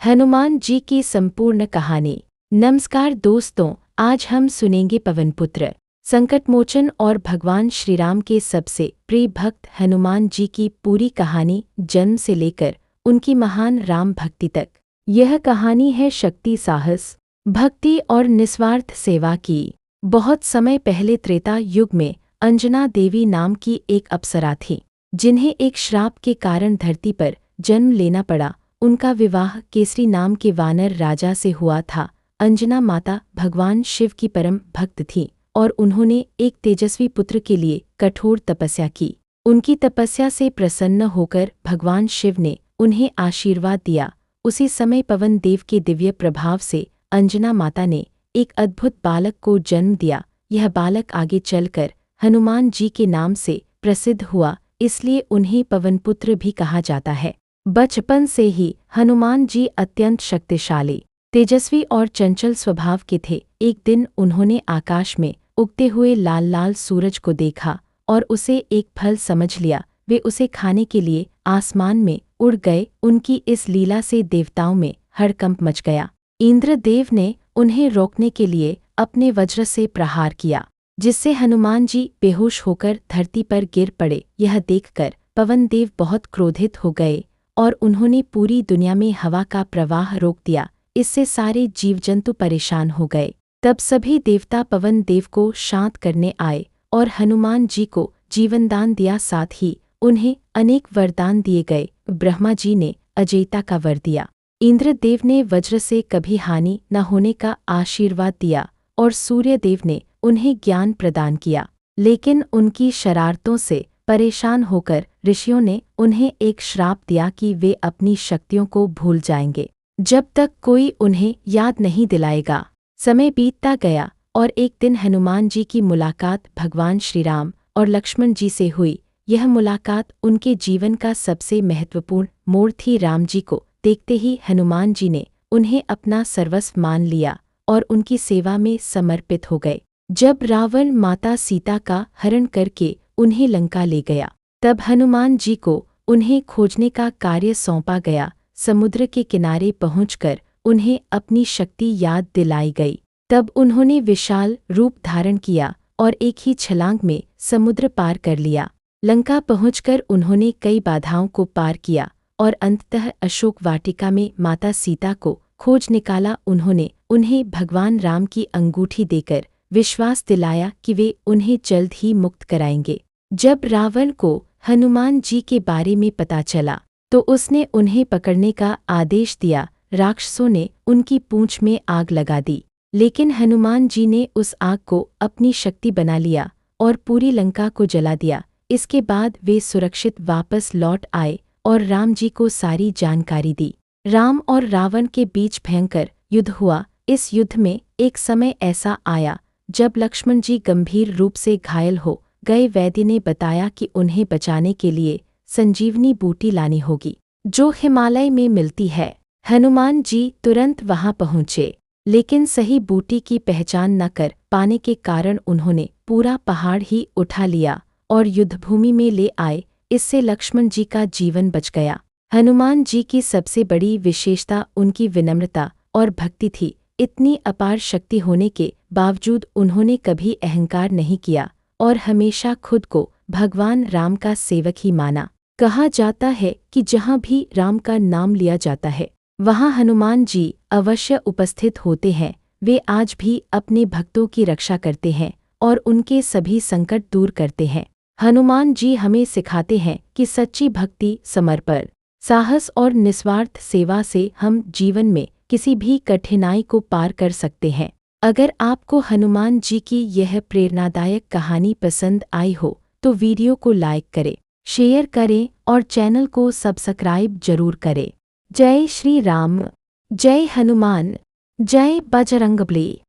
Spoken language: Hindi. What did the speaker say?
हनुमान जी की संपूर्ण कहानी। नमस्कार दोस्तों, आज हम सुनेंगे पवनपुत्र, संकटमोचन और भगवान श्रीराम के सबसे प्रिय भक्त हनुमान जी की पूरी कहानी, जन्म से लेकर उनकी महान राम भक्ति तक। यह कहानी है शक्ति, साहस, भक्ति और निस्वार्थ सेवा की। बहुत समय पहले त्रेता युग में अंजना देवी नाम की एक अप्सरा थी, जिन्हें एक श्राप के कारण धरती पर जन्म लेना पड़ा। उनका विवाह केसरी नाम के वानर राजा से हुआ था। अंजना माता भगवान शिव की परम भक्त थी और उन्होंने एक तेजस्वी पुत्र के लिए कठोर तपस्या की। उनकी तपस्या से प्रसन्न होकर भगवान शिव ने उन्हें आशीर्वाद दिया। उसी समय पवन देव के दिव्य प्रभाव से अंजना माता ने एक अद्भुत बालक को जन्म दिया। यह बालक आगे चलकर हनुमान जी के नाम से प्रसिद्ध हुआ, इसलिए उन्हें पवनपुत्र भी कहा जाता है। बचपन से ही हनुमान जी अत्यंत शक्तिशाली, तेजस्वी और चंचल स्वभाव के थे। एक दिन उन्होंने आकाश में उगते हुए लाल लाल सूरज को देखा और उसे एक फल समझ लिया। वे उसे खाने के लिए आसमान में उड़ गए। उनकी इस लीला से देवताओं में हड़कंप मच गया। इंद्रदेव ने उन्हें रोकने के लिए अपने वज्र से प्रहार किया, जिससे हनुमान जी बेहोश होकर धरती पर गिर पड़े। यह देखकर पवन देव बहुत क्रोधित हो गए और उन्होंने पूरी दुनिया में हवा का प्रवाह रोक दिया। इससे सारे जीवजंतु परेशान हो गए। तब सभी देवता पवन देव को शांत करने आए और हनुमान जी को जीवनदान दिया। साथ ही उन्हें अनेक वरदान दिए गए। ब्रह्मा जी ने अजेयता का वर दिया, इंद्रदेव ने वज्र से कभी हानि न होने का आशीर्वाद दिया और सूर्यदेव ने उन्हें ज्ञान प्रदान किया। लेकिन उनकी शरारतों से परेशान होकर ऋषियों ने उन्हें एक श्राप दिया कि वे अपनी शक्तियों को भूल जाएंगे जब तक कोई उन्हें याद नहीं दिलाएगा। समय बीतता गया और एक दिन हनुमान जी की मुलाकात भगवान श्रीराम और लक्ष्मण जी से हुई। यह मुलाकात उनके जीवन का सबसे महत्वपूर्ण मोड़ थी। राम जी को देखते ही हनुमान जी ने उन्हें अपना सर्वस्व मान लिया और उनकी सेवा में समर्पित हो गए। जब रावण माता सीता का हरण करके उन्हें लंका ले गया, तब हनुमान जी को उन्हें खोजने का कार्य सौंपा गया। समुद्र के किनारे पहुंचकर उन्हें अपनी शक्ति याद दिलाई गई। तब उन्होंने विशाल रूप धारण किया और एक ही छलांग में समुद्र पार कर लिया। लंका पहुंचकर उन्होंने कई बाधाओं को पार किया और अंततः अशोक वाटिका में माता सीता को खोज निकाला। उन्होंने उन्हें भगवान राम की अंगूठी देकर विश्वास दिलाया कि वे उन्हें जल्द ही मुक्त कराएंगे। जब रावण को हनुमान जी के बारे में पता चला, तो उसने उन्हें पकड़ने का आदेश दिया। राक्षसों ने उनकी पूंछ में आग लगा दी, लेकिन हनुमान जी ने उस आग को अपनी शक्ति बना लिया और पूरी लंका को जला दिया। इसके बाद वे सुरक्षित वापस लौट आए और राम जी को सारी जानकारी दी। राम और रावण के बीच भयंकर युद्ध हुआ। इस युद्ध में एक समय ऐसा आया जब लक्ष्मण जी गंभीर रूप से घायल हो गए। वैद्य ने बताया कि उन्हें बचाने के लिए संजीवनी बूटी लानी होगी, जो हिमालय में मिलती है। हनुमान जी तुरंत वहां पहुंचे, लेकिन सही बूटी की पहचान न कर पाने के कारण उन्होंने पूरा पहाड़ ही उठा लिया और युद्धभूमि में ले आए। इससे लक्ष्मण जी का जीवन बच गया। हनुमान जी की सबसे बड़ी विशेषता उनकी विनम्रता और भक्ति थी। इतनी अपार शक्ति होने के बावजूद उन्होंने कभी अहंकार नहीं किया और हमेशा खुद को भगवान राम का सेवक ही माना। कहा जाता है कि जहाँ भी राम का नाम लिया जाता है, वहाँ हनुमान जी अवश्य उपस्थित होते हैं। वे आज भी अपने भक्तों की रक्षा करते हैं और उनके सभी संकट दूर करते हैं। हनुमान जी हमें सिखाते हैं कि सच्ची भक्ति, समर्पण, साहस और निस्वार्थ सेवा से हम जीवन में किसी भी कठिनाई को पार कर सकते हैं। अगर आपको हनुमान जी की यह प्रेरणादायक कहानी पसंद आई हो, तो वीडियो को लाइक करें, शेयर करें और चैनल को सब्सक्राइब जरूर करें। जय श्री राम, जय हनुमान, जय बजरंगबली।